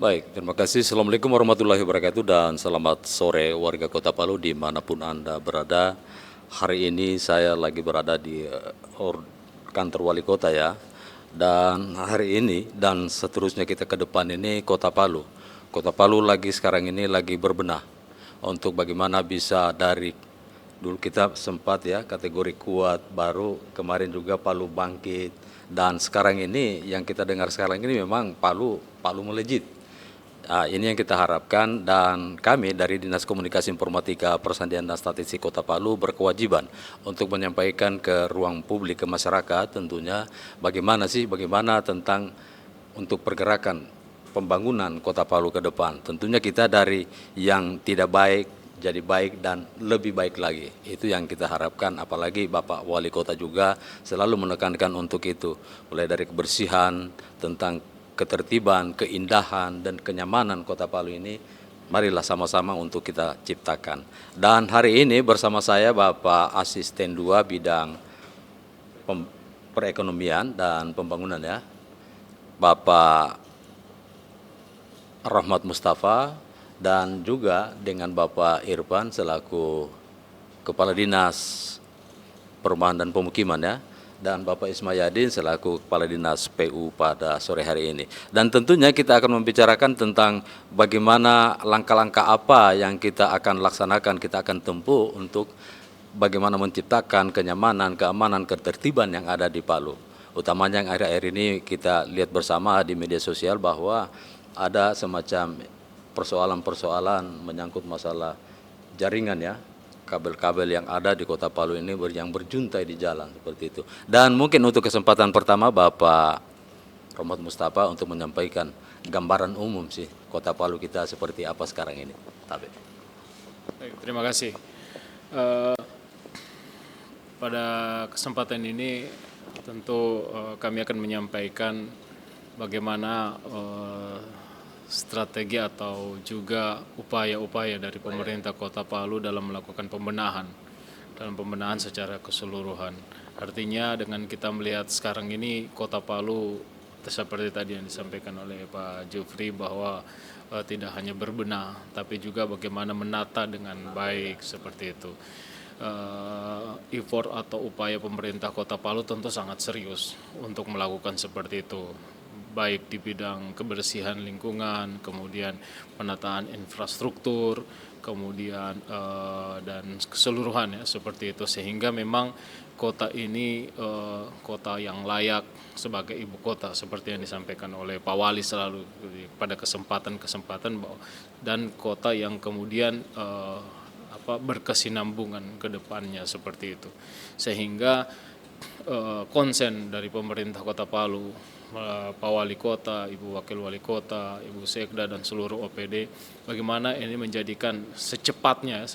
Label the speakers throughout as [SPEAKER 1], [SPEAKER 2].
[SPEAKER 1] Baik, terima kasih. Assalamualaikum warahmatullahi wabarakatuh dan selamat sore warga Kota Palu dimanapun Anda berada. Hari ini saya lagi berada di kantor wali kota ya. Dan hari ini dan seterusnya kita ke depan ini Kota Palu. Kota Palu lagi sekarang ini lagi berbenah untuk bagaimana bisa dari dulu kita sempat ya kategori kuat, baru kemarin juga Palu bangkit, dan sekarang ini yang kita dengar sekarang ini memang Palu melejit. Nah, ini yang kita harapkan, dan kami dari Dinas Komunikasi Informatika Persandian dan Statistik Kota Palu berkewajiban untuk menyampaikan ke ruang publik, ke masyarakat tentunya bagaimana tentang untuk pergerakan pembangunan Kota Palu ke depan. Tentunya kita dari yang tidak baik jadi baik dan lebih baik lagi. Itu yang kita harapkan, apalagi Bapak Wali Kota juga selalu menekankan untuk itu. Mulai dari kebersihan, tentang ketertiban, keindahan, dan kenyamanan Kota Palu ini, marilah sama-sama untuk kita ciptakan. Dan hari ini bersama saya Bapak Asisten 2 bidang perekonomian dan pembangunan ya, Bapak Rahmat Mustafa, dan juga dengan Bapak Irfan selaku Kepala Dinas Perumahan dan Pemukiman ya, dan Bapak Ismayadin selaku Kepala Dinas PU pada sore hari ini. Dan tentunya kita akan membicarakan tentang bagaimana langkah-langkah apa yang kita akan laksanakan, kita akan tempuh untuk bagaimana menciptakan kenyamanan, keamanan, ketertiban yang ada di Palu. Utamanya yang akhir-akhir ini kita lihat bersama di media sosial bahwa ada semacam persoalan-persoalan menyangkut masalah jaringan ya, kabel-kabel yang ada di Kota Palu ini yang berjuntai di jalan seperti itu. Dan mungkin untuk kesempatan pertama Bapak Rahmat Mustafa untuk menyampaikan gambaran umum sih Kota Palu kita seperti apa sekarang ini.
[SPEAKER 2] Baik, terima kasih. Pada kesempatan ini tentu kami akan menyampaikan bagaimana strategi atau juga upaya-upaya dari pemerintah Kota Palu dalam melakukan pembenahan secara keseluruhan. Artinya dengan kita melihat sekarang ini Kota Palu seperti tadi yang disampaikan oleh Pak Jufri bahwa tidak hanya berbenah tapi juga bagaimana menata dengan baik seperti itu. Effort atau upaya pemerintah Kota Palu tentu sangat serius untuk melakukan seperti itu, baik di bidang kebersihan lingkungan, kemudian penataan infrastruktur, kemudian dan keseluruhan ya seperti itu, sehingga memang kota ini kota yang layak sebagai ibu kota seperti yang disampaikan oleh Pak Wali selalu pada kesempatan-kesempatan, dan kota yang kemudian berkesinambungan ke depannya seperti itu, sehingga konsen dari pemerintah Kota Palu, Pak Wali Kota, Ibu Wakil Wali Kota, Ibu Sekda dan seluruh OPD, bagaimana ini menjadikan secepatnya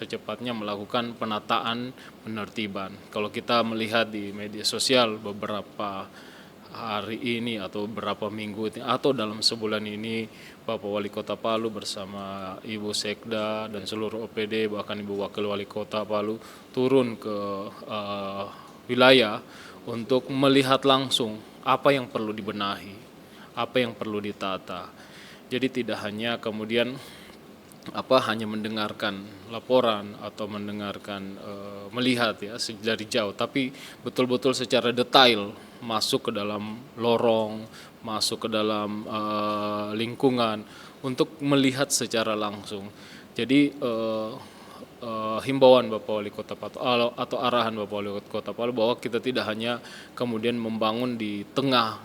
[SPEAKER 2] melakukan penataan penertiban. Kalau kita melihat di media sosial beberapa hari ini atau beberapa minggu ini, atau dalam sebulan ini, Bapak Wali Kota Palu bersama Ibu Sekda dan seluruh OPD, bahkan Ibu Wakil Wali Kota Palu turun ke wilayah untuk melihat langsung apa yang perlu dibenahi, apa yang perlu ditata. Jadi tidak hanya kemudian hanya mendengarkan laporan atau mendengarkan melihat ya dari jauh, tapi betul-betul secara detail masuk ke dalam lorong, masuk ke dalam lingkungan untuk melihat secara langsung. Jadi himbauan Bapak Wali Kota Palu atau arahan Bapak Wali Kota Palu bahwa kita tidak hanya kemudian membangun di tengah,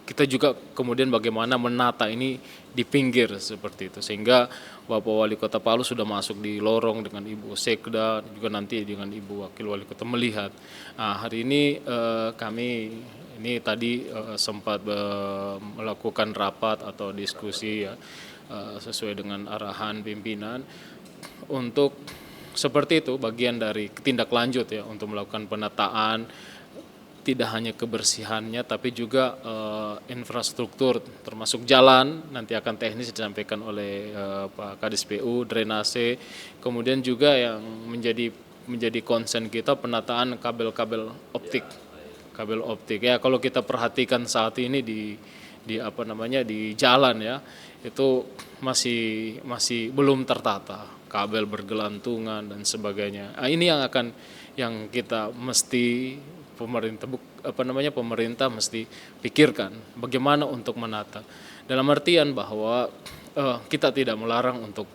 [SPEAKER 2] kita juga kemudian bagaimana menata ini di pinggir seperti itu, sehingga Bapak Wali Kota Palu sudah masuk di lorong dengan Ibu Sekda, juga nanti dengan Ibu Wakil Wali Kota melihat. Nah, hari ini kami ini tadi sempat melakukan rapat atau diskusi ya, sesuai dengan arahan pimpinan untuk seperti itu, bagian dari tindak lanjut ya untuk melakukan penataan tidak hanya kebersihannya tapi juga infrastruktur termasuk jalan, nanti akan teknis disampaikan oleh Pak Kadis PU, drainase, kemudian juga yang menjadi konsen kita penataan kabel-kabel optik. Kabel optik ya, kalau kita perhatikan saat ini di jalan ya, itu masih belum tertata, kabel bergelantungan dan sebagainya. Nah, ini yang kita mesti pemerintah mesti pikirkan bagaimana untuk menata. Dalam artian bahwa kita tidak melarang untuk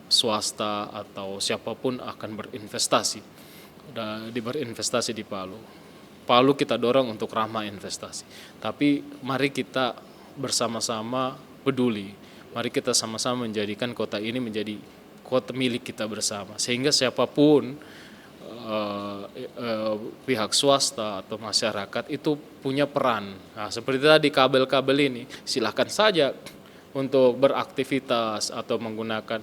[SPEAKER 2] swasta atau siapapun akan berinvestasi di Palu. Palu kita dorong untuk ramah investasi. Tapi mari kita bersama-sama peduli. Mari kita sama-sama menjadikan kota ini menjadi kota milik kita bersama. Sehingga siapapun pihak swasta atau masyarakat itu punya peran. Nah, seperti tadi kabel-kabel ini, silakan saja untuk beraktivitas atau menggunakan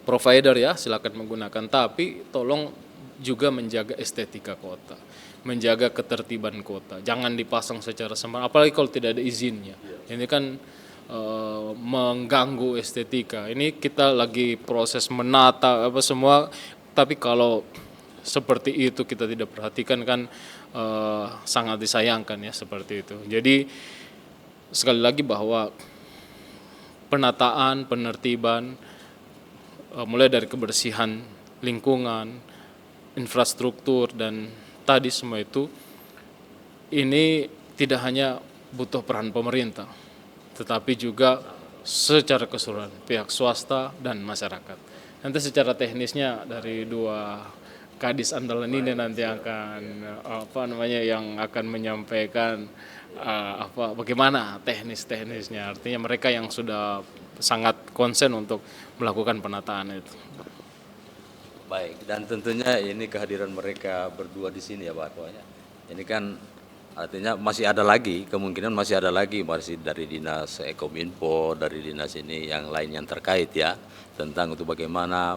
[SPEAKER 2] provider ya, silakan menggunakan, tapi tolong juga menjaga estetika kota, menjaga ketertiban kota, jangan dipasang secara sembarangan, apalagi kalau tidak ada izinnya. Ini kan mengganggu estetika. Ini kita lagi proses menata semua, tapi kalau seperti itu kita tidak perhatikan kan sangat disayangkan ya, seperti itu. Jadi sekali lagi bahwa penataan, penertiban, mulai dari kebersihan lingkungan, infrastruktur, dan tadi semua itu, ini tidak hanya butuh peran pemerintah, tetapi juga secara keseluruhan pihak swasta dan masyarakat. Nanti secara teknisnya dari dua kadis andalan ini nanti akan yang akan menyampaikan bagaimana teknisnya, artinya mereka yang sudah sangat konsen untuk melakukan penataan itu.
[SPEAKER 1] Baik, dan tentunya ini kehadiran mereka berdua di sini ya Pak. Ini kan artinya masih ada lagi, kemungkinan masih ada lagi, masih dari Dinas Kominfo, dari dinas ini yang lain yang terkait ya, tentang untuk bagaimana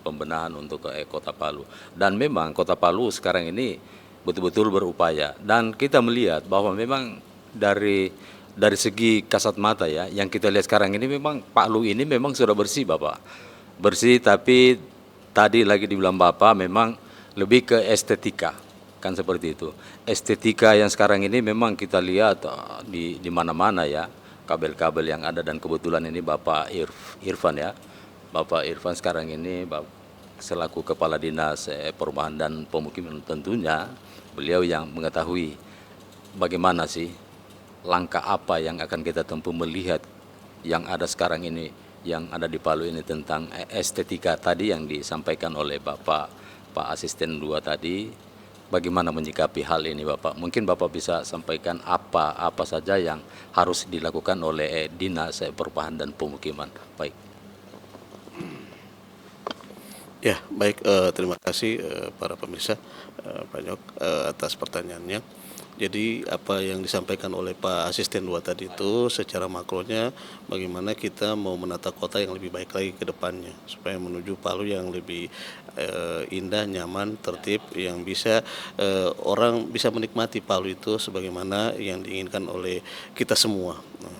[SPEAKER 1] pembenahan untuk Kota Palu. Dan memang Kota Palu sekarang ini betul-betul berupaya, dan kita melihat bahwa memang dari segi kasat mata ya, yang kita lihat sekarang ini memang Palu ini memang sudah bersih Bapak, bersih, tapi tadi lagi dibilang Bapak memang lebih ke estetika, kan seperti itu. Estetika yang sekarang ini memang kita lihat di mana-mana ya, kabel-kabel yang ada, dan kebetulan ini Bapak Irfan ya, Bapak Irfan sekarang ini selaku Kepala Dinas Perumahan dan Pemukiman, tentunya beliau yang mengetahui bagaimana sih langkah apa yang akan kita tempuh melihat yang ada sekarang ini, yang ada di Palu ini, tentang estetika tadi yang disampaikan oleh Pak Asisten 2 tadi. Bagaimana menyikapi hal ini Bapak? Mungkin Bapak bisa sampaikan apa saja yang harus dilakukan oleh Dinas Perumahan dan Pemukiman. Baik.
[SPEAKER 3] Ya, baik, terima kasih para pemirsa, Pak Nyok, atas pertanyaannya. Jadi apa yang disampaikan oleh Pak Asisten 2 tadi itu secara makronya bagaimana kita mau menata kota yang lebih baik lagi ke depannya supaya menuju Palu yang lebih indah, nyaman, tertib, yang bisa orang bisa menikmati Palu itu sebagaimana yang diinginkan oleh kita semua. Nah,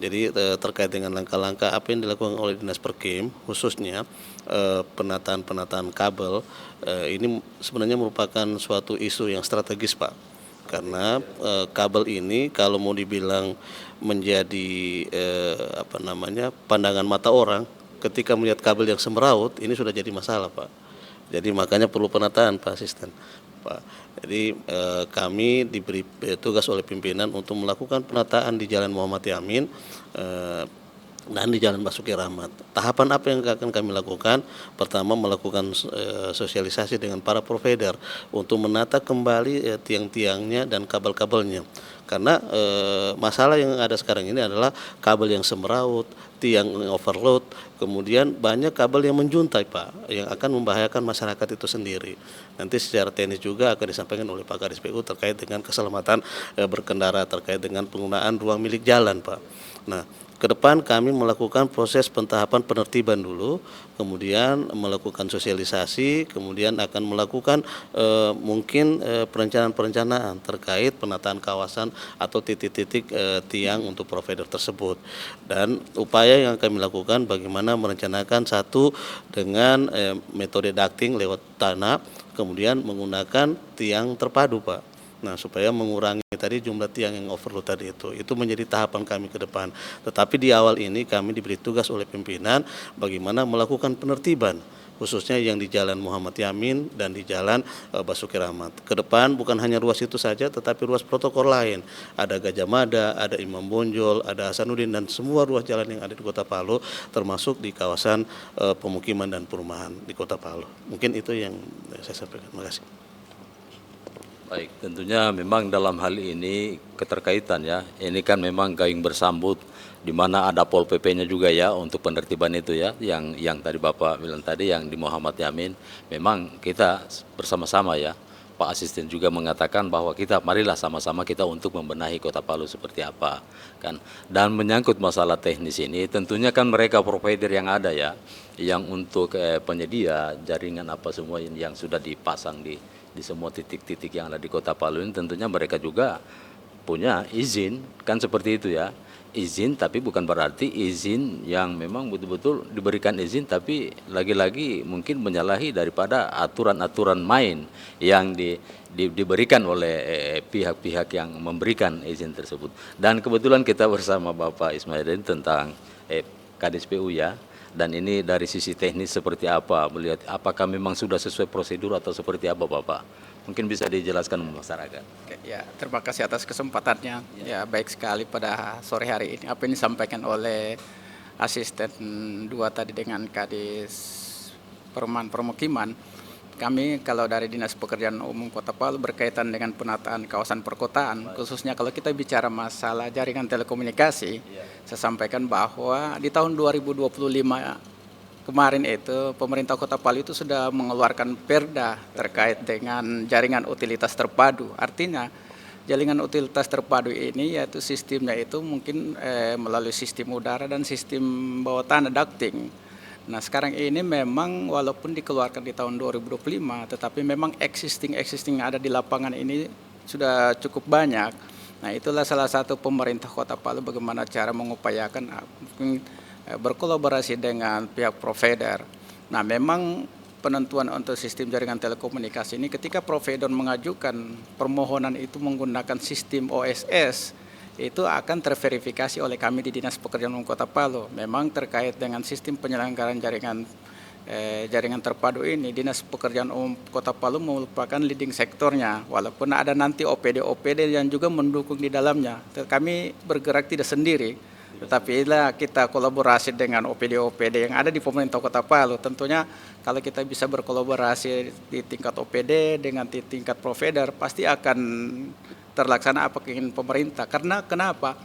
[SPEAKER 3] jadi terkait dengan langkah-langkah apa yang dilakukan oleh Dinas Perkim, khususnya penataan kabel, ini sebenarnya merupakan suatu isu yang strategis Pak. Karena kabel ini kalau mau dibilang menjadi pandangan mata orang, ketika melihat kabel yang semeraut ini sudah jadi masalah Pak. Jadi makanya perlu penataan Pak Asisten Pak. Jadi kami diberi tugas oleh pimpinan untuk melakukan penataan di Jalan Muhammad Yamin dan di Jalan Basuki Rahmat. Tahapan apa yang akan kami lakukan? Pertama, melakukan sosialisasi dengan para provider untuk menata kembali tiang-tiangnya dan kabel-kabelnya. Karena masalah yang ada sekarang ini adalah kabel yang semeraut, tiang overload, kemudian banyak kabel yang menjuntai Pak, yang akan membahayakan masyarakat itu sendiri. Nanti secara teknis juga akan disampaikan oleh Pak Kadis PU terkait dengan keselamatan berkendara, terkait dengan penggunaan ruang milik jalan Pak. Nah, ke depan kami melakukan proses pentahapan penertiban dulu, kemudian melakukan sosialisasi, kemudian akan melakukan mungkin perencanaan terkait penataan kawasan atau titik-titik tiang untuk provider tersebut. Dan upaya yang kami lakukan bagaimana merencanakan satu dengan metode ducting lewat tanah, kemudian menggunakan tiang terpadu Pak. Nah, supaya mengurangi tadi jumlah tiang yang overload tadi itu menjadi tahapan kami ke depan. Tetapi di awal ini kami diberi tugas oleh pimpinan bagaimana melakukan penertiban, khususnya yang di Jalan Muhammad Yamin dan di Jalan Basuki Rahmat. Ke depan bukan hanya ruas itu saja, tetapi ruas protokol lain. Ada Gajah Mada, ada Imam Bonjol, ada Hasanuddin, dan semua ruas jalan yang ada di Kota Palu, termasuk di kawasan pemukiman dan perumahan di Kota Palu. Mungkin itu yang saya sampaikan. Terima kasih.
[SPEAKER 1] Baik, tentunya memang dalam hal ini keterkaitan ya, ini kan memang gayung bersambut di mana ada Pol PP-nya juga ya untuk penertiban itu ya, yang tadi Bapak bilang tadi yang di Muhammad Yamin, memang kita bersama-sama ya, Pak Asisten juga mengatakan bahwa kita marilah sama-sama kita untuk membenahi Kota Palu seperti apa kan. Dan menyangkut masalah teknis ini tentunya kan mereka provider yang ada ya, yang untuk penyedia jaringan apa semua yang sudah dipasang di semua titik-titik yang ada di Kota Palu ini, tentunya mereka juga punya izin kan seperti itu ya, izin, tapi bukan berarti izin yang memang betul-betul diberikan izin tapi lagi-lagi mungkin menyalahi daripada aturan-aturan main yang diberikan oleh pihak-pihak yang memberikan izin tersebut. Dan kebetulan kita bersama Bapak Ismail tentang Kadis PU ya. Dan ini dari sisi teknis seperti apa, melihat apakah memang sudah sesuai prosedur atau seperti apa Bapak? Mungkin bisa dijelaskan masyarakat.
[SPEAKER 4] Oke, ya, terima kasih atas kesempatannya. Ya, baik sekali pada sore hari ini. Apa yang disampaikan oleh Asisten 2 tadi dengan Kadis Perumahan Permukiman, kami kalau dari Dinas Pekerjaan Umum Kota Palu berkaitan dengan penataan kawasan perkotaan, khususnya kalau kita bicara masalah jaringan telekomunikasi, saya sampaikan bahwa di tahun 2025 kemarin itu pemerintah Kota Palu itu sudah mengeluarkan perda terkait dengan jaringan utilitas terpadu. Artinya jaringan utilitas terpadu ini yaitu sistemnya itu mungkin melalui sistem udara dan sistem bawah tanah ducting. Nah, sekarang ini memang walaupun dikeluarkan di tahun 2025, tetapi memang existing yang ada di lapangan ini sudah cukup banyak. Nah, itulah salah satu pemerintah Kota Palu bagaimana cara mengupayakan berkolaborasi dengan pihak provider. Nah, memang penentuan untuk sistem jaringan telekomunikasi ini ketika provider mengajukan permohonan itu menggunakan sistem OSS, itu akan terverifikasi oleh kami di Dinas Pekerjaan Umum Kota Palu. Memang terkait dengan sistem penyelenggaraan jaringan terpadu ini, Dinas Pekerjaan Umum Kota Palu merupakan leading sektornya, walaupun ada nanti OPD yang juga mendukung di dalamnya. Kami bergerak tidak sendiri, tetapi kita kolaborasi dengan OPD yang ada di pemerintah Kota Palu. Tentunya kalau kita bisa berkolaborasi di tingkat OPD dengan di tingkat provider, pasti akan terlaksana apa keinginan pemerintah. Karena kenapa?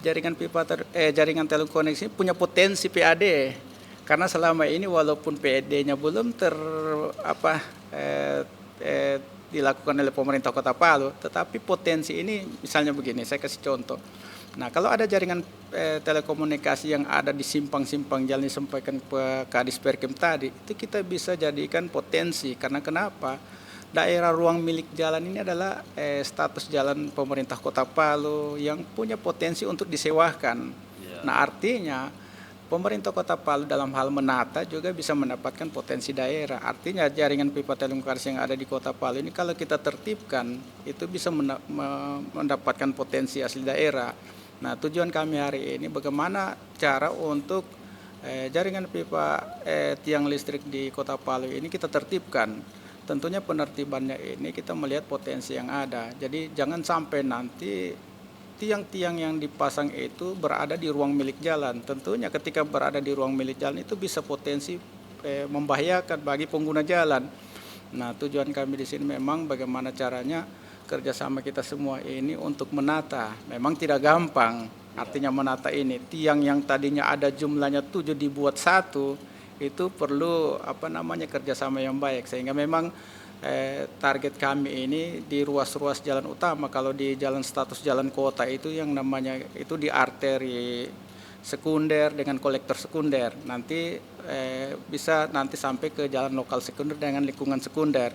[SPEAKER 4] Jaringan telekomunikasi punya potensi PAD. Karena selama ini walaupun PAD-nya belum dilakukan oleh pemerintah Kota Palu, tetapi potensi ini misalnya begini, saya kasih contoh. Nah, kalau ada jaringan telekomunikasi yang ada di simpang-simpang jalan disampaikan ke Kadis Perkim tadi, itu kita bisa jadikan potensi. Karena kenapa? Daerah ruang milik jalan ini adalah status jalan pemerintah Kota Palu yang punya potensi untuk disewakan. Nah, artinya pemerintah Kota Palu dalam hal menata juga bisa mendapatkan potensi daerah. Artinya jaringan pipa telekomunikasi yang ada di Kota Palu ini kalau kita tertibkan itu bisa mendapatkan potensi asli daerah. Nah, tujuan kami hari ini bagaimana cara untuk jaringan pipa tiang listrik di Kota Palu ini kita tertibkan. Tentunya penertibannya ini kita melihat potensi yang ada. Jadi jangan sampai nanti tiang-tiang yang dipasang itu berada di ruang milik jalan. Tentunya ketika berada di ruang milik jalan itu bisa potensi membahayakan bagi pengguna jalan. Nah, tujuan kami di sini memang bagaimana caranya kerjasama kita semua ini untuk menata. Memang tidak gampang, artinya menata ini. Tiang yang tadinya ada jumlahnya 7 dibuat 1, itu perlu kerjasama yang baik. Sehingga memang target kami ini di ruas-ruas jalan utama, kalau di jalan status jalan kota itu yang namanya itu di arteri sekunder dengan kolektor sekunder. Nanti bisa nanti sampai ke jalan lokal sekunder dengan lingkungan sekunder.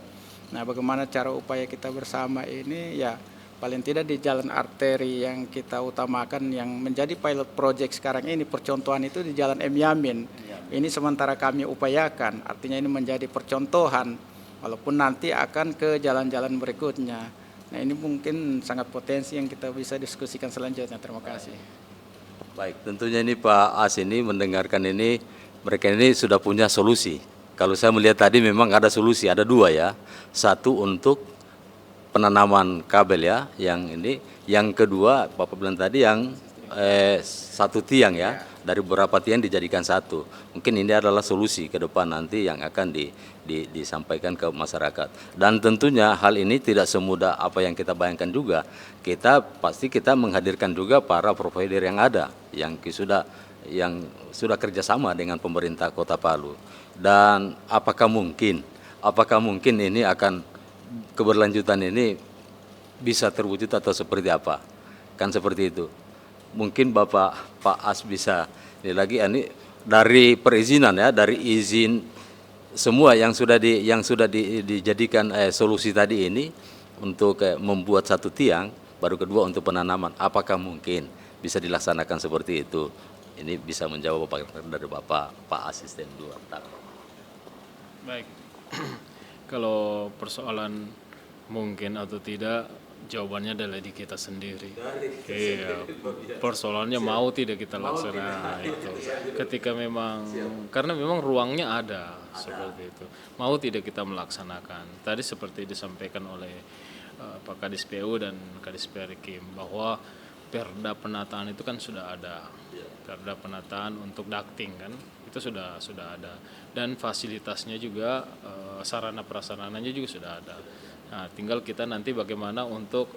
[SPEAKER 4] Nah, bagaimana cara upaya kita bersama ini ya paling tidak di jalan arteri yang kita utamakan yang menjadi pilot project sekarang ini percontohan itu di Jalan M. Yamin. Ini sementara kami upayakan, artinya ini menjadi percontohan walaupun nanti akan ke jalan-jalan berikutnya. Nah ini mungkin sangat potensi yang kita bisa diskusikan selanjutnya. Terima kasih.
[SPEAKER 1] Baik, tentunya ini Pak As ini mendengarkan ini, mereka ini sudah punya solusi. Kalau saya melihat tadi memang ada solusi, ada dua ya. Satu untuk penanaman kabel ya, yang ini. Yang kedua, Bapak bilang tadi yang satu tiang ya, dari beberapa tiang dijadikan satu. Mungkin ini adalah solusi ke depan nanti yang akan disampaikan ke masyarakat. Dan tentunya hal ini tidak semudah apa yang kita bayangkan juga. Kita menghadirkan juga para provider yang ada, yang sudah kerjasama dengan pemerintah Kota Palu. Dan apakah mungkin ini akan keberlanjutan ini bisa terwujud atau seperti apa? Kan seperti itu. Mungkin Pak As bisa ini lagi ini dari perizinan ya, dari izin semua yang sudah dijadikan solusi tadi ini untuk membuat satu tiang, baru kedua untuk penanaman. Apakah mungkin bisa dilaksanakan seperti itu? Ini bisa menjawab dari Bapak Pak Asisten 2.
[SPEAKER 2] Baik, kalau persoalan mungkin atau tidak, jawabannya adalah di kita sendiri. Iya, persoalannya mau tidak kita laksanakan itu. Ketika memang, karena memang ruangnya ada seperti itu. Mau tidak kita melaksanakan. Tadi seperti disampaikan oleh Pak Kadis PU dan Kadis Perikim bahwa perda penataan itu kan sudah ada. Perda penataan untuk ducting kan itu sudah ada, dan fasilitasnya juga sarana prasarananya juga sudah ada. Nah, tinggal kita nanti bagaimana untuk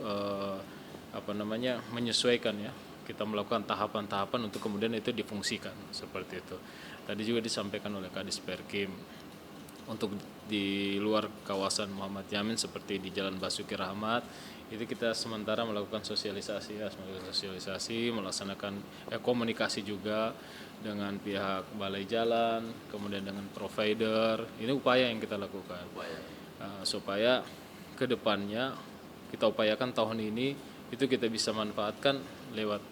[SPEAKER 2] menyesuaikan ya. Kita melakukan tahapan-tahapan untuk kemudian itu difungsikan seperti itu. Tadi juga disampaikan oleh Kadis Perkim untuk di luar kawasan Muhammad Yamin seperti di Jalan Basuki Rahmat itu kita sementara melakukan sosialisasi melaksanakan komunikasi juga dengan pihak balai jalan, kemudian dengan provider. Ini upaya yang kita lakukan supaya kedepannya kita upayakan tahun ini itu kita bisa manfaatkan lewat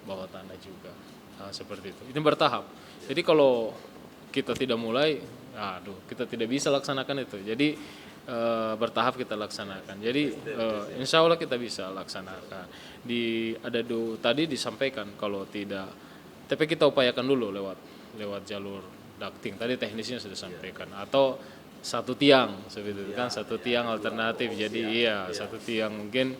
[SPEAKER 2] bawah tanah juga. Seperti itu. Ini bertahap. Jadi kalau kita tidak mulai, kita tidak bisa laksanakan itu. Jadi bertahap kita laksanakan. Jadi insya Allah kita bisa laksanakan. Tadi disampaikan kalau tidak, tapi kita upayakan dulu lewat jalur ducting. Tadi teknisnya sudah disampaikan. Atau satu tiang seperti itu kan, satu tiang alternatif. Jadi satu tiang mungkin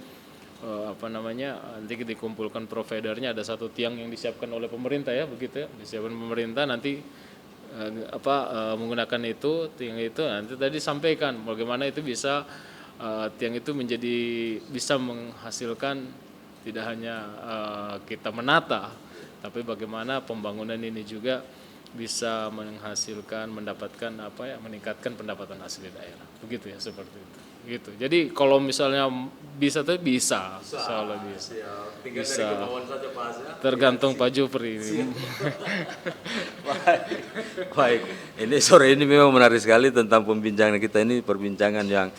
[SPEAKER 2] nanti kita dikumpulkan providernya, ada satu tiang yang disiapkan oleh pemerintah ya, begitu ya, disiapkan pemerintah nanti menggunakan tiang itu nanti tadi sampaikan bagaimana itu bisa tiang itu bisa menghasilkan tidak hanya kita menata, tapi bagaimana pembangunan ini juga bisa meningkatkan pendapatan asli daerah, begitu ya, seperti itu. Gitu. Jadi kalau misalnya bisa tuh bisa, insyaallah bisa. Bisa. Tergantung Pak Jupri ini.
[SPEAKER 1] Baik, ini sore ini memang menarik sekali tentang pembincangan kita ini, perbincangan yang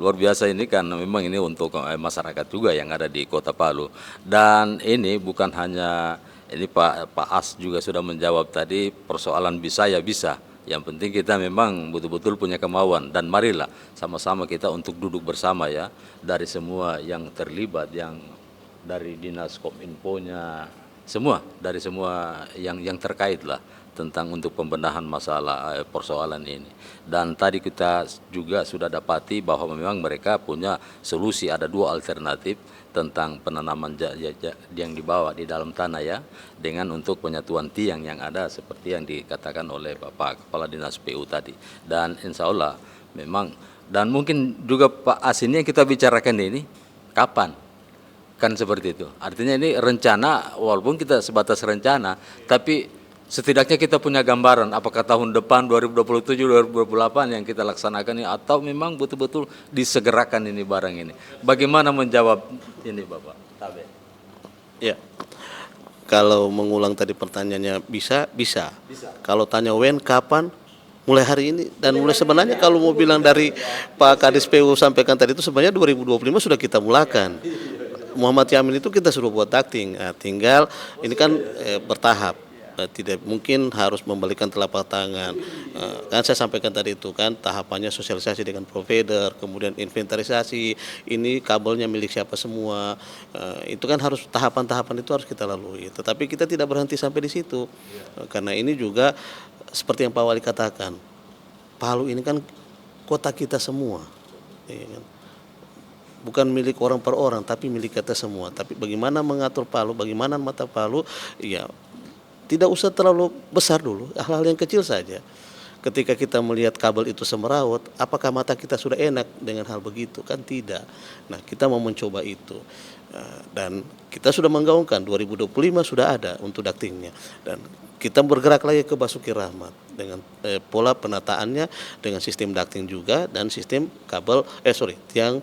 [SPEAKER 1] luar biasa ini karena memang ini untuk masyarakat juga yang ada di Kota Palu. Dan ini bukan hanya ini Pak As juga sudah menjawab tadi persoalan bisa ya bisa. Yang penting kita memang betul-betul punya kemauan, dan marilah sama-sama kita untuk duduk bersama ya, dari semua yang terlibat, yang dari Dinas Kominfo-nya, dari semua yang terkait lah tentang untuk pembenahan masalah persoalan ini. Dan tadi kita juga sudah dapati bahwa memang mereka punya solusi, ada dua alternatif tentang penanaman yang dibawa di dalam tanah ya, dengan untuk penyatuan tiang yang ada seperti yang dikatakan oleh Bapak Kepala Dinas PU tadi. Dan insya Allah memang, dan mungkin juga Pak As ini yang kita bicarakan ini kapan, kan seperti itu. Artinya ini rencana, walaupun kita sebatas rencana, tapi setidaknya kita punya gambaran apakah tahun depan 2027-2028 yang kita laksanakan ini, atau memang betul-betul disegerakan ini barang ini. Bagaimana menjawab ini Bapak Tabe?
[SPEAKER 3] Ya, kalau mengulang tadi pertanyaannya bisa. Kalau tanya when, kapan, mulai hari ini. Dan mulai sebenarnya kalau mau bilang dari Pak Kadis PU sampaikan tadi itu sebenarnya 2025 sudah kita mulakan. Muhammad Yamin itu kita suruh buat ducting, tinggal ini kan bertahap. tidak mungkin harus membalikan telapak tangan. Kan saya sampaikan tadi itu kan tahapannya sosialisasi dengan provider, kemudian inventarisasi, ini kabelnya milik siapa semua. Itu kan harus tahapan-tahapan itu harus kita lalui. Tetapi kita tidak berhenti sampai di situ. Karena ini juga seperti yang Pak Wali katakan, Palu ini kan kota kita semua. Ya kan? Bukan milik orang per orang, tapi milik kita semua. Tapi bagaimana mengatur Palu, bagaimana mata Palu, ya tidak usah terlalu besar dulu, hal-hal yang kecil saja. Ketika kita melihat kabel itu semeraut, apakah mata kita sudah enak dengan hal begitu? Kan tidak. Nah, kita mau mencoba itu. Dan kita sudah menggaungkan 2025 sudah ada untuk ductingnya. Dan kita bergerak lagi ke Basuki Rahmat dengan pola penataannya dengan sistem ducting juga dan sistem kabel tiang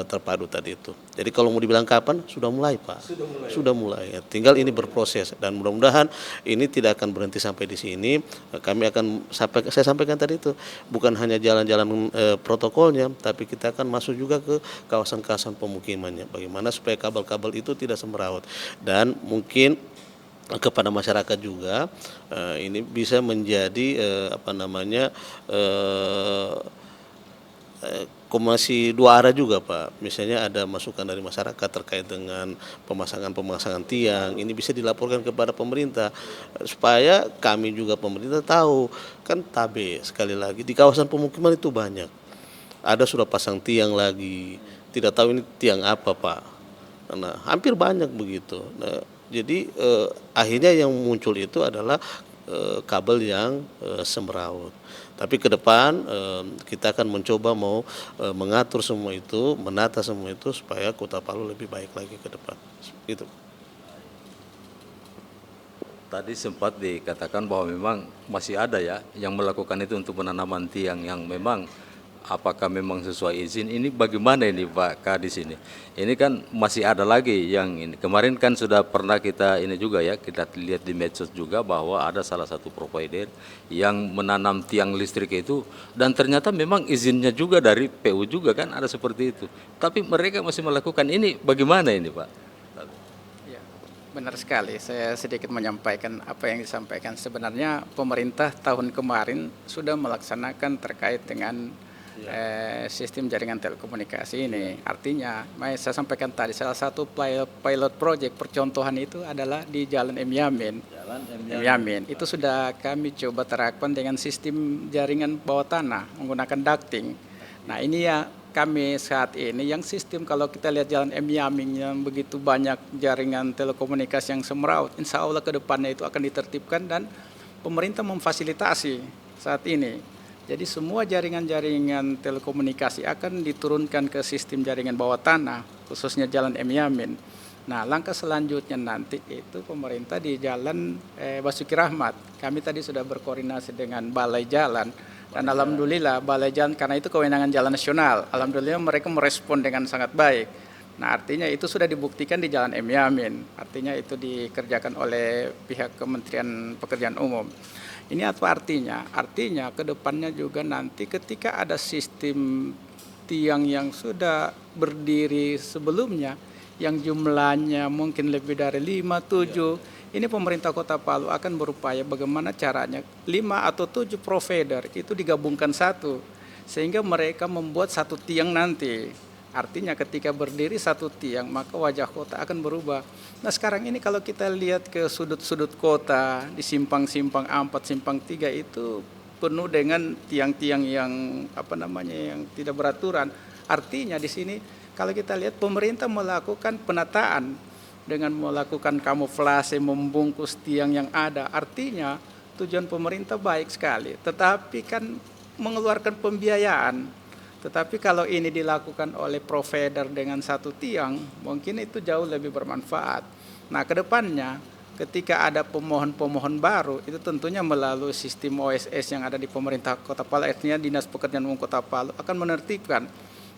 [SPEAKER 3] terpadu tadi itu. Jadi kalau mau dibilang kapan sudah mulai Pak. Sudah mulai. Ya. Tinggal ini berproses dan mudah-mudahan ini tidak akan berhenti sampai di sini. Kami akan saya sampaikan tadi itu bukan hanya jalan-jalan protokolnya, tapi kita akan masuk juga ke kawasan-kawasan pemukimannya. Bagaimana supaya kabel-kabel itu tidak semeraut dan mungkin kepada masyarakat juga ini bisa menjadi komasi dua arah juga Pak. Misalnya ada masukan dari masyarakat terkait dengan pemasangan tiang, ini bisa dilaporkan kepada pemerintah supaya kami juga pemerintah tahu. Kan tabe sekali lagi di kawasan pemukiman itu banyak. Ada sudah pasang tiang lagi, tidak tahu ini tiang apa Pak. Nah, hampir banyak begitu. Nah, jadi akhirnya yang muncul itu adalah kabel yang semeraut. Tapi ke depan kita akan mencoba mengatur semua itu, menata semua itu supaya Kota Palu lebih baik lagi ke depan. Gitu.
[SPEAKER 1] Tadi sempat dikatakan bahwa memang masih ada ya yang melakukan itu untuk penanaman tiang yang memang apakah memang sesuai izin, ini bagaimana ini Pak Kadis ini? Ini kan masih ada lagi yang ini. Kemarin kan sudah pernah kita ini juga ya, kita lihat di medsos juga bahwa ada salah satu provider yang menanam tiang listrik itu dan ternyata memang izinnya juga dari PU juga kan ada seperti itu. Tapi mereka masih melakukan ini, bagaimana ini Pak?
[SPEAKER 4] Ya, benar sekali. Saya sedikit menyampaikan apa yang disampaikan. Sebenarnya pemerintah tahun kemarin sudah melaksanakan terkait dengan sistem jaringan telekomunikasi ini. Artinya, saya sampaikan tadi salah satu pilot project percontohan itu adalah di Jalan M. Yamin. Itu sudah kami coba terapkan dengan sistem jaringan bawah tanah menggunakan ducting. Nah, ini ya kami saat ini yang sistem kalau kita lihat Jalan M. Yamin yang begitu banyak jaringan telekomunikasi yang semeraut, insya Allah ke depannya itu akan ditertibkan dan pemerintah memfasilitasi saat ini. Jadi semua jaringan-jaringan telekomunikasi akan diturunkan ke sistem jaringan bawah tanah, khususnya Jalan M. Yamin. Nah, langkah selanjutnya nanti itu pemerintah di Jalan Basuki Rahmat. Kami tadi sudah berkoordinasi dengan Balai Jalan dan alhamdulillah Balai Jalan karena itu kewenangan Jalan Nasional. Alhamdulillah mereka merespon dengan sangat baik. Nah, artinya itu sudah dibuktikan di Jalan M. Yamin. Artinya itu dikerjakan oleh pihak Kementerian Pekerjaan Umum. Ini apa artinya? Artinya ke depannya juga nanti ketika ada sistem tiang yang sudah berdiri sebelumnya, yang jumlahnya mungkin lebih dari 5, 7, ini pemerintah Kota Palu akan berupaya bagaimana caranya 5 atau 7 provider itu digabungkan satu, sehingga mereka membuat satu tiang nanti. Artinya ketika berdiri satu tiang maka wajah kota akan berubah. Nah sekarang ini kalau kita lihat ke sudut-sudut kota di simpang-simpang 4, simpang 3 itu penuh dengan tiang-tiang yang yang tidak beraturan. Artinya di sini kalau kita lihat pemerintah melakukan penataan dengan melakukan kamuflase membungkus tiang yang ada. Artinya tujuan pemerintah baik sekali, tetapi kan mengeluarkan pembiayaan. Tetapi kalau ini dilakukan oleh provider dengan satu tiang, mungkin itu jauh lebih bermanfaat. Nah, ke depannya ketika ada pemohon-pemohon baru, itu tentunya melalui sistem OSS yang ada di pemerintah Kota Palu, artinya Dinas Pekerjaan Umum Kota Palu akan menertibkan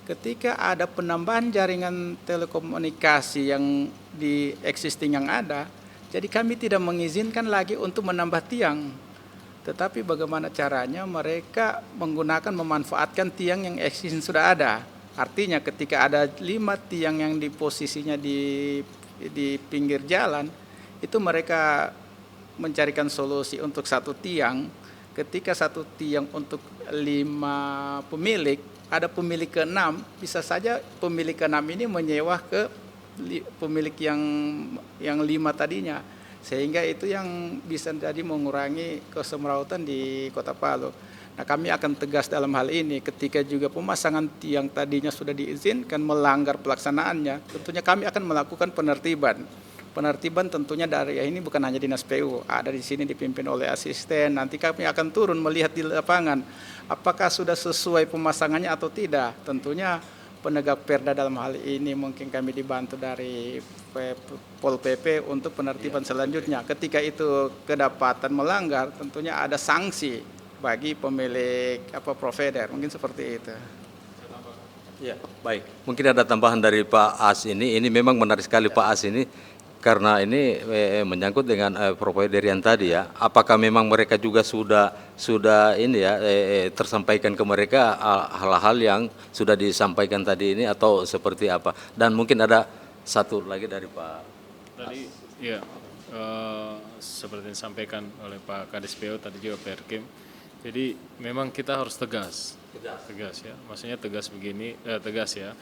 [SPEAKER 4] ketika ada penambahan jaringan telekomunikasi yang di existing yang ada, jadi kami tidak mengizinkan lagi untuk menambah tiang. Tetapi bagaimana caranya mereka memanfaatkan tiang yang existing sudah ada. Artinya ketika ada 5 tiang yang di posisinya di pinggir jalan, itu mereka mencarikan solusi untuk satu tiang, ketika satu tiang untuk 5 pemilik, ada pemilik ke-6, bisa saja pemilik ke-6 ini menyewa ke pemilik yang 5 tadinya, sehingga itu yang bisa jadi mengurangi kesemrautan di Kota Palu. Nah, kami akan tegas dalam hal ini ketika juga pemasangan tiang tadinya sudah diizinkan melanggar pelaksanaannya, tentunya kami akan melakukan penertiban. Penertiban tentunya dari ini bukan hanya Dinas PU, ada di sini dipimpin oleh asisten. Nanti kami akan turun melihat di lapangan apakah sudah sesuai pemasangannya atau tidak. Tentunya penegak perda dalam hal ini mungkin kami dibantu dari Pol PP untuk penertiban selanjutnya. Ketika itu kedapatan melanggar, tentunya ada sanksi bagi pemilik provider, mungkin seperti itu.
[SPEAKER 1] Ya, baik. Mungkin ada tambahan dari Pak As ini memang menarik sekali Pak As ini, karena ini menyangkut dengan provider yang tadi ya. Apakah memang mereka juga sudah ini ya tersampaikan ke mereka hal-hal yang sudah disampaikan tadi ini atau seperti apa? Dan mungkin ada satu lagi dari Pak
[SPEAKER 2] Tadi ya seperti yang disampaikan oleh Pak Kadis PU tadi juga Perkim. Jadi memang kita harus tegas ya. Maksudnya tegas begini, tegas ya.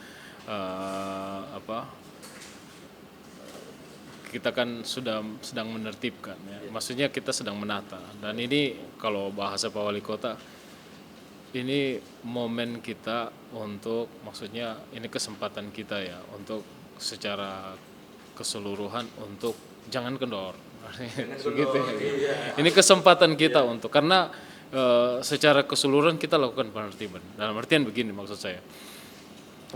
[SPEAKER 2] Kita kan sedang menertibkan ya. Maksudnya kita sedang menata. Dan ini kalau bahasa Pak Wali Kota, ini momen kita untuk, maksudnya ini kesempatan kita ya untuk secara keseluruhan untuk jangan kendor. Begitu. Ini kesempatan kita untuk, karena secara keseluruhan kita lakukan penertiban. Dalam artian begini maksud saya,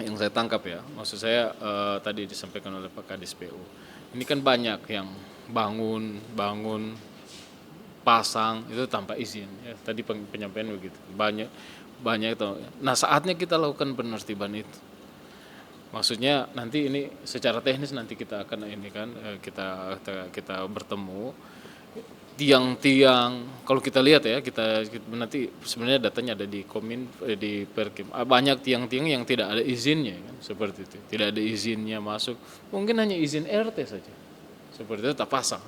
[SPEAKER 2] yang saya tangkap ya, maksud saya tadi disampaikan oleh Pak Kadis PU. Ini kan banyak yang bangun, pasang itu tanpa izin. Ya, tadi penyampaian begitu. Banyak itu. Nah, saatnya kita lakukan penertiban itu. Maksudnya nanti ini secara teknis nanti kita akan ini kan kita bertemu. Tiang-tiang, kalau kita lihat ya, kita nanti sebenarnya datanya ada di di Perkim. Banyak tiang-tiang yang tidak ada izinnya kan, seperti itu. Tidak ada izinnya masuk. Mungkin hanya izin RT saja. Seperti itu tak pasang.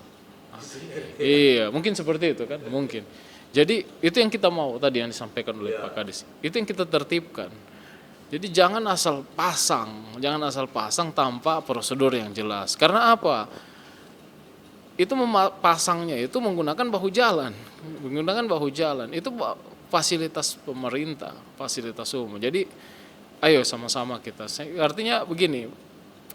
[SPEAKER 2] Iya, mungkin seperti itu kan, mungkin. Jadi itu yang kita mau tadi yang disampaikan oleh Pak Kadis. Itu yang kita tertibkan. Jadi jangan asal pasang tanpa prosedur yang jelas. Karena apa? Itu pasangnya itu menggunakan bahu jalan itu fasilitas pemerintah, fasilitas umum. Jadi ayo sama-sama kita, artinya begini,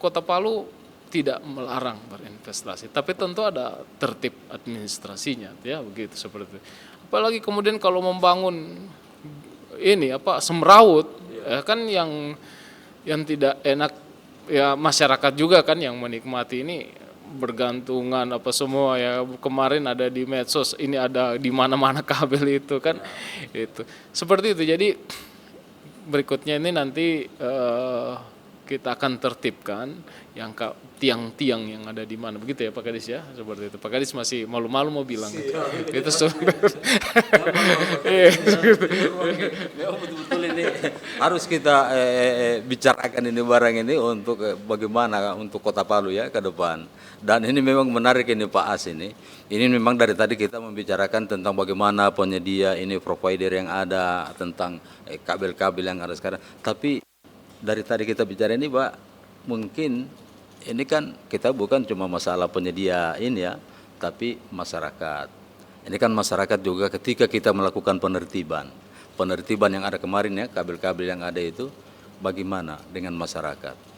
[SPEAKER 2] Kota Palu tidak melarang berinvestasi, tapi tentu ada tertib administrasinya ya, begitu seperti itu. Apalagi kemudian kalau membangun ini semrawut kan yang tidak enak ya, masyarakat juga kan yang menikmati ini bergantungan semua ya, kemarin ada di medsos, ini ada di mana-mana kabel itu kan, itu seperti itu. Jadi berikutnya ini nanti kita akan tertibkan yang tiang-tiang yang ada di mana, begitu ya Pak Kadis ya, seperti itu. Pak Kadis masih malu-malu mau bilang itu
[SPEAKER 1] betul-betul ini harus kita bicarakan ini barang ini untuk bagaimana untuk Kota Palu ya ke depan. Dan ini memang menarik ini Pak As ini memang dari tadi kita membicarakan tentang bagaimana penyedia ini provider yang ada, tentang kabel-kabel yang ada sekarang. Tapi dari tadi kita bicara ini Pak, mungkin ini kan kita bukan cuma masalah penyedia ini ya, tapi masyarakat. Ini kan masyarakat juga ketika kita melakukan penertiban yang ada kemarin ya, kabel-kabel yang ada itu, bagaimana dengan masyarakat?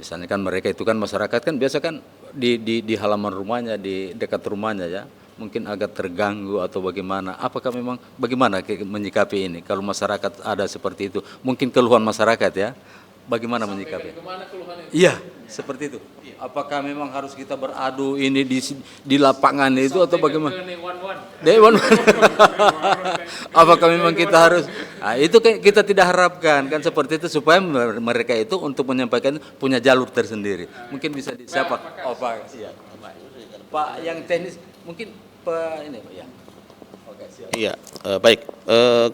[SPEAKER 1] Misalnya kan mereka itu kan masyarakat kan biasa kan di halaman rumahnya, di dekat rumahnya ya, mungkin agak terganggu atau bagaimana. Apakah memang bagaimana menyikapi ini? Kalau masyarakat ada seperti itu, mungkin keluhan masyarakat ya, bagaimana menyikapi? Iya, seperti itu. Apakah memang harus kita beradu ini di lapangan itu atau bagaimana? Dewan. Apakah memang kita harus? Nah, itu kita tidak harapkan kan seperti itu, supaya mereka itu untuk menyampaikan punya jalur tersendiri. Mungkin bisa siapa? Oh Pak, iya. Pak yang teknis mungkin Pak ini Pak ya.
[SPEAKER 3] Iya, baik.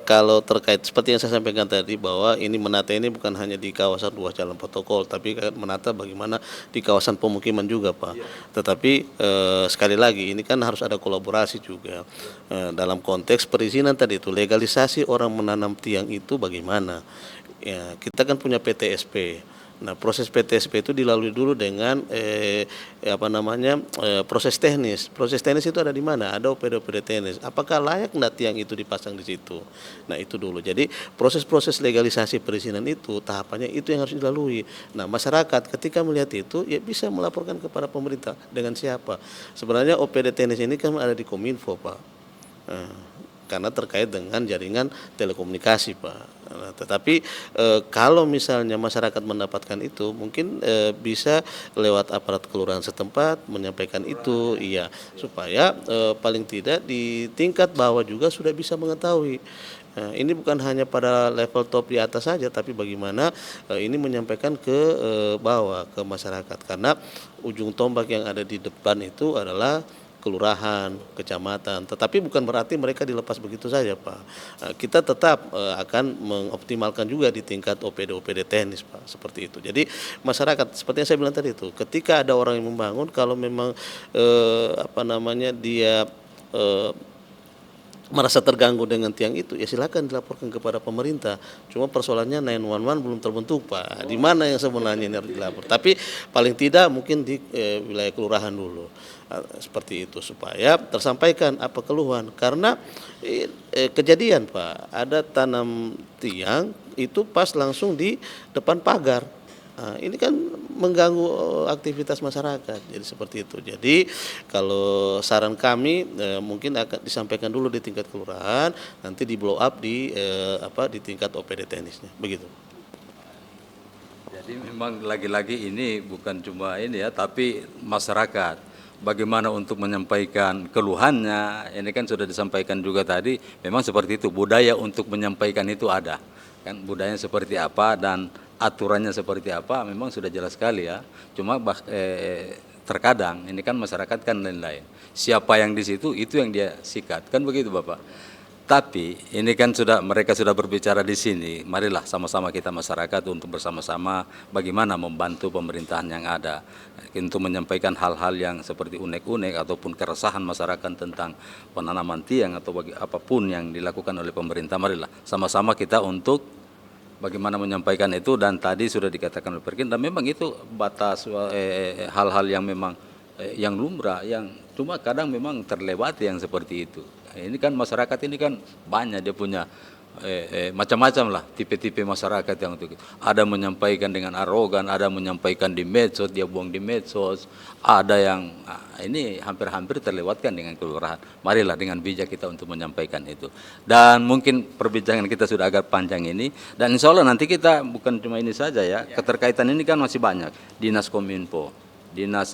[SPEAKER 3] Kalau terkait seperti yang saya sampaikan tadi bahwa ini menata ini bukan hanya di kawasan ruas jalan protokol, tapi menata bagaimana di kawasan pemukiman juga, Pak. Tetapi sekali lagi ini kan harus ada kolaborasi juga dalam konteks perizinan tadi itu, legalisasi orang menanam tiang itu bagaimana? Ya, kita kan punya PTSP. Nah, proses PTSP itu dilalui dulu dengan proses teknis. Proses teknis itu ada di mana? Ada OPD-OPD teknis. Apakah layak enggak tiang itu dipasang di situ? Nah, itu dulu. Jadi, proses-proses legalisasi perizinan itu tahapannya itu yang harus dilalui. Nah, masyarakat ketika melihat itu ya bisa melaporkan kepada pemerintah. Dengan siapa? Sebenarnya OPD teknis ini kan ada di Kominfo, Pak. Karena terkait dengan jaringan telekomunikasi, Pak. Nah, tetapi kalau misalnya masyarakat mendapatkan itu, mungkin bisa lewat aparat kelurahan setempat menyampaikan itu, iya, supaya paling tidak di tingkat bawah juga sudah bisa mengetahui. Nah, ini bukan hanya pada level top di atas saja, tapi bagaimana ini menyampaikan ke bawah, ke masyarakat. Karena ujung tombak yang ada di depan itu adalah kelurahan, kecamatan, tetapi bukan berarti mereka dilepas begitu saja, Pak. Kita tetap akan mengoptimalkan juga di tingkat OPD teknis, Pak, seperti itu. Jadi masyarakat seperti yang saya bilang tadi itu, ketika ada orang yang membangun, kalau memang dia merasa terganggu dengan tiang itu, ya silakan dilaporkan kepada pemerintah. Cuma persoalannya 911 belum terbentuk, Pak. Di mana yang sebenarnya ini harus dilapor? Tapi paling tidak mungkin di wilayah kelurahan dulu. Seperti itu supaya tersampaikan apa keluhan. Karena kejadian, Pak, ada tanam tiang itu pas langsung di depan pagar. Nah, ini kan mengganggu aktivitas masyarakat, jadi seperti itu. Jadi kalau saran kami mungkin akan disampaikan dulu di tingkat kelurahan, nanti di blow up di tingkat OPD teknisnya, begitu.
[SPEAKER 1] Jadi memang lagi-lagi ini bukan cuma ini ya, tapi masyarakat bagaimana untuk menyampaikan keluhannya. Ini kan sudah disampaikan juga tadi, memang seperti itu, budaya untuk menyampaikan itu ada. Kan budayanya seperti apa dan aturannya seperti apa memang sudah jelas sekali ya. Cuma terkadang ini kan masyarakat kan lain-lain. Siapa yang di situ itu yang dia sikat, kan begitu Bapak. Tapi ini kan mereka sudah berbicara di sini. Marilah sama-sama kita masyarakat untuk bersama-sama bagaimana membantu pemerintahan yang ada untuk menyampaikan hal-hal yang seperti unek-unek ataupun keresahan masyarakat tentang penanaman tiang atau apapun yang dilakukan oleh pemerintah. Marilah sama-sama kita untuk bagaimana menyampaikan itu, dan tadi sudah dikatakan oleh Perkin, dan memang itu batas hal-hal yang memang yang lumrah, yang cuma kadang memang terlewati yang seperti itu. Ini kan masyarakat ini kan banyak, dia punya macam-macam lah tipe-tipe masyarakat yang untuk itu. Ada menyampaikan dengan arogan, ada menyampaikan di medsos, dia buang di medsos, ada yang ini hampir-hampir terlewatkan dengan kelurahan. Marilah dengan bijak kita untuk menyampaikan itu. Dan mungkin perbincangan kita sudah agak panjang ini, dan insya Allah nanti kita bukan cuma ini saja ya, keterkaitan ini kan masih banyak. Dinas Kominfo, Dinas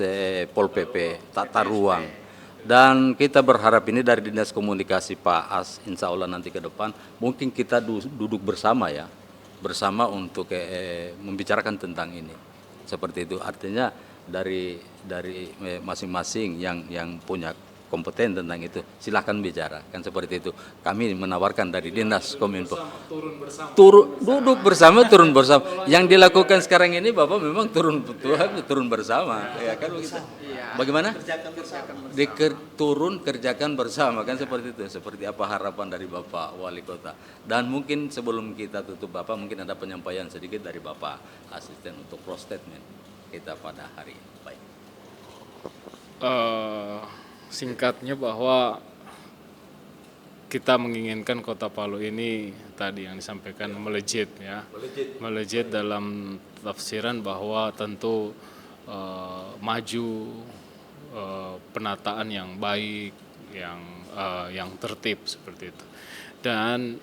[SPEAKER 1] Pol PP, tata ruang. Dan kita berharap ini dari Dinas Komunikasi Pak As, insya Allah nanti ke depan mungkin kita duduk bersama ya, bersama untuk membicarakan tentang ini. Seperti itu, artinya dari masing-masing yang punya kompeten tentang itu silahkan bicara, kan seperti itu. Kami menawarkan dari Dinas Kominfo duduk bersama, turun bersama. Yang dilakukan sekarang ini Bapak memang turun bersama, ya kan begitu. Bagaimana? Turun kerjakan bersama, kan seperti itu. Seperti apa harapan dari Bapak Wali Kota. Dan mungkin sebelum kita tutup Bapak, mungkin ada penyampaian sedikit dari Bapak Asisten untuk close statement kita pada hari ini. Baik.
[SPEAKER 2] Singkatnya bahwa kita menginginkan Kota Palu ini tadi yang disampaikan melejit ya, melejit dalam tafsiran bahwa tentu maju, penataan yang baik, yang tertib seperti itu. Dan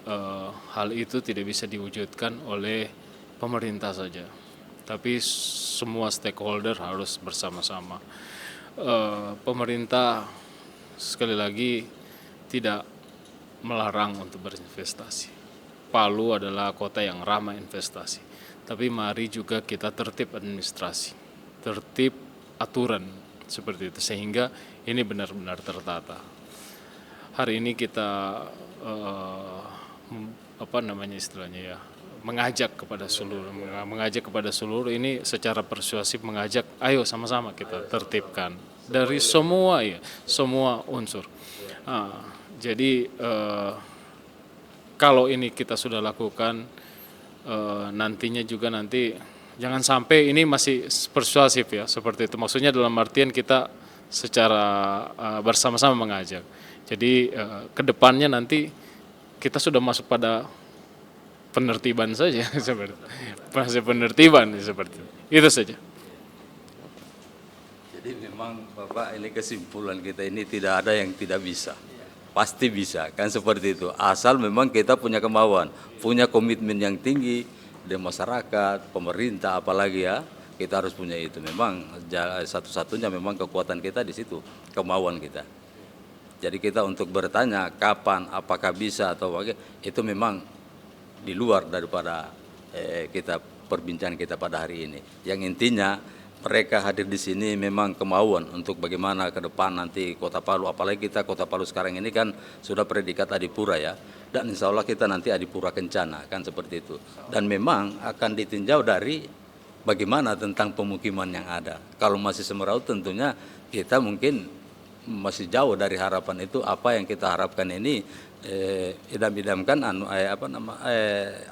[SPEAKER 2] hal itu tidak bisa diwujudkan oleh pemerintah saja, tapi semua stakeholder harus bersama-sama. Pemerintah sekali lagi tidak melarang untuk berinvestasi. Palu adalah kota yang ramah investasi. Tapi mari juga kita tertib administrasi, tertib aturan seperti itu, sehingga ini benar-benar tertata. hari ini kita apa namanya istilahnya ya, mengajak kepada seluruh ini secara persuasif, mengajak ayo sama-sama kita tertibkan dari semua unsur. Jadi kalau ini kita sudah lakukan, nantinya juga nanti jangan sampai ini masih persuasif ya, seperti itu. Maksudnya dalam artian kita secara bersama-sama mengajak. Jadi kedepannya nanti kita sudah masuk pada penertiban saja seperti masih penertiban seperti itu saja.
[SPEAKER 1] Jadi memang Bapak, ini kesimpulan kita ini tidak ada yang tidak bisa, pasti bisa kan, seperti itu. Asal memang kita punya kemauan, punya komitmen yang tinggi di masyarakat, pemerintah, apalagi ya, kita harus punya itu. Memang satu-satunya memang kekuatan kita di situ, kemauan kita. Jadi kita untuk bertanya kapan, apakah bisa atau bagaimana, itu memang di luar daripada kita perbincangan kita pada hari ini. Yang intinya mereka hadir di sini memang kemauan untuk bagaimana ke depan nanti Kota Palu, apalagi kita Kota Palu sekarang ini kan sudah predikat Adipura ya, dan insya Allah kita nanti Adipura Kencana kan, seperti itu. Dan memang akan ditinjau dari bagaimana tentang pemukiman yang ada. Kalau masih semeraut tentunya kita mungkin masih jauh dari harapan itu. Apa yang kita harapkan ini idam-idamkan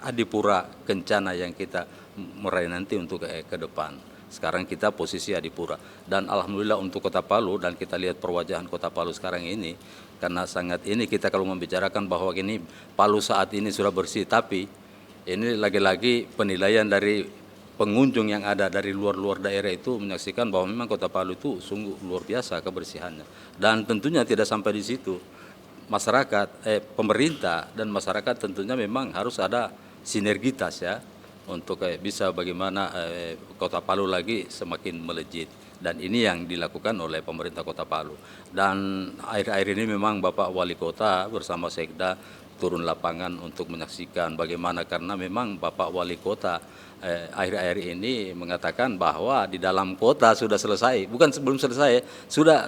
[SPEAKER 1] Adipura Kencana yang kita meraih nanti untuk ke depan. Sekarang kita posisi Adipura, dan alhamdulillah untuk Kota Palu, dan kita lihat perwajahan Kota Palu sekarang ini, karena sangat ini kita kalau membicarakan bahwa ini Palu saat ini sudah bersih, tapi ini lagi-lagi penilaian dari pengunjung yang ada dari luar-luar daerah itu menyaksikan bahwa memang Kota Palu itu sungguh luar biasa kebersihannya. Dan tentunya tidak sampai di situ, masyarakat, pemerintah dan masyarakat tentunya memang harus ada sinergitas ya, untuk bisa bagaimana Kota Palu lagi semakin melejit. Dan ini yang dilakukan oleh pemerintah Kota Palu. Dan akhir-akhir ini memang Bapak Wali Kota bersama Sekda turun lapangan untuk menyaksikan bagaimana, karena memang Bapak Wali Kota akhir-akhir ini mengatakan bahwa di dalam kota sudah selesai, bukan sebelum selesai,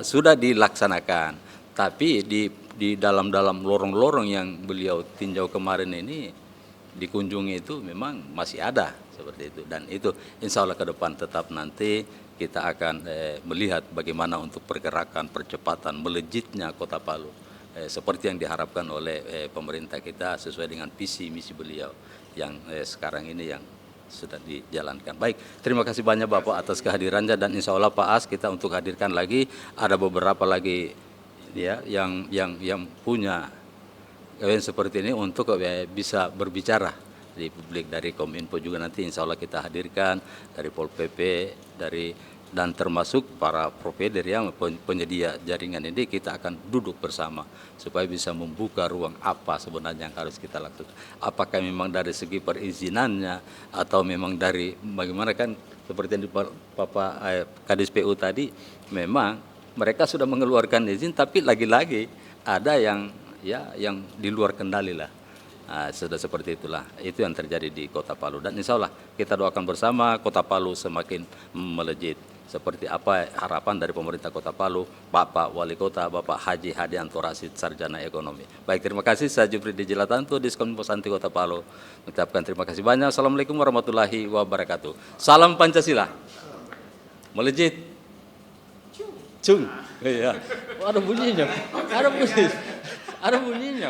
[SPEAKER 1] sudah dilaksanakan. Tapi di dalam lorong-lorong yang beliau tinjau kemarin ini, dikunjungi itu memang masih ada seperti itu. Dan itu insya Allah ke depan tetap nanti kita akan melihat bagaimana untuk pergerakan, percepatan, melejitnya Kota Palu seperti yang diharapkan oleh pemerintah kita sesuai dengan visi misi beliau yang sekarang ini yang sudah dijalankan. Baik, terima kasih banyak Bapak atas kehadirannya, dan insya Allah Pak As kita untuk hadirkan lagi, ada beberapa lagi ya yang punya seperti ini untuk bisa berbicara di publik. Dari Kominfo juga nanti insya Allah kita hadirkan, dari Pol PP, dan termasuk para provider yang penyedia jaringan ini, kita akan duduk bersama supaya bisa membuka ruang apa sebenarnya yang harus kita lakukan. Apakah memang dari segi perizinannya atau memang dari bagaimana, kan seperti yang Bapak Kadis PU tadi, memang mereka sudah mengeluarkan izin tapi lagi-lagi ada yang di luar kendali lah. Sudah seperti itulah, itu yang terjadi di Kota Palu. Dan insya Allah kita doakan bersama Kota Palu semakin melejit. Seperti apa harapan dari pemerintah Kota Palu, Bapak Wali Kota, Bapak Haji Hadianto Rasid, Sarjana Ekonomi. Baik, terima kasih. Saya Jupri Dijilatanto, Diskominfo Santi Kota Palu. Mengucapkan terima kasih banyak. Assalamualaikum warahmatullahi wabarakatuh. Salam Pancasila. Melejit. Cung. Iya. Ada bunyinya. Ada bunyinya.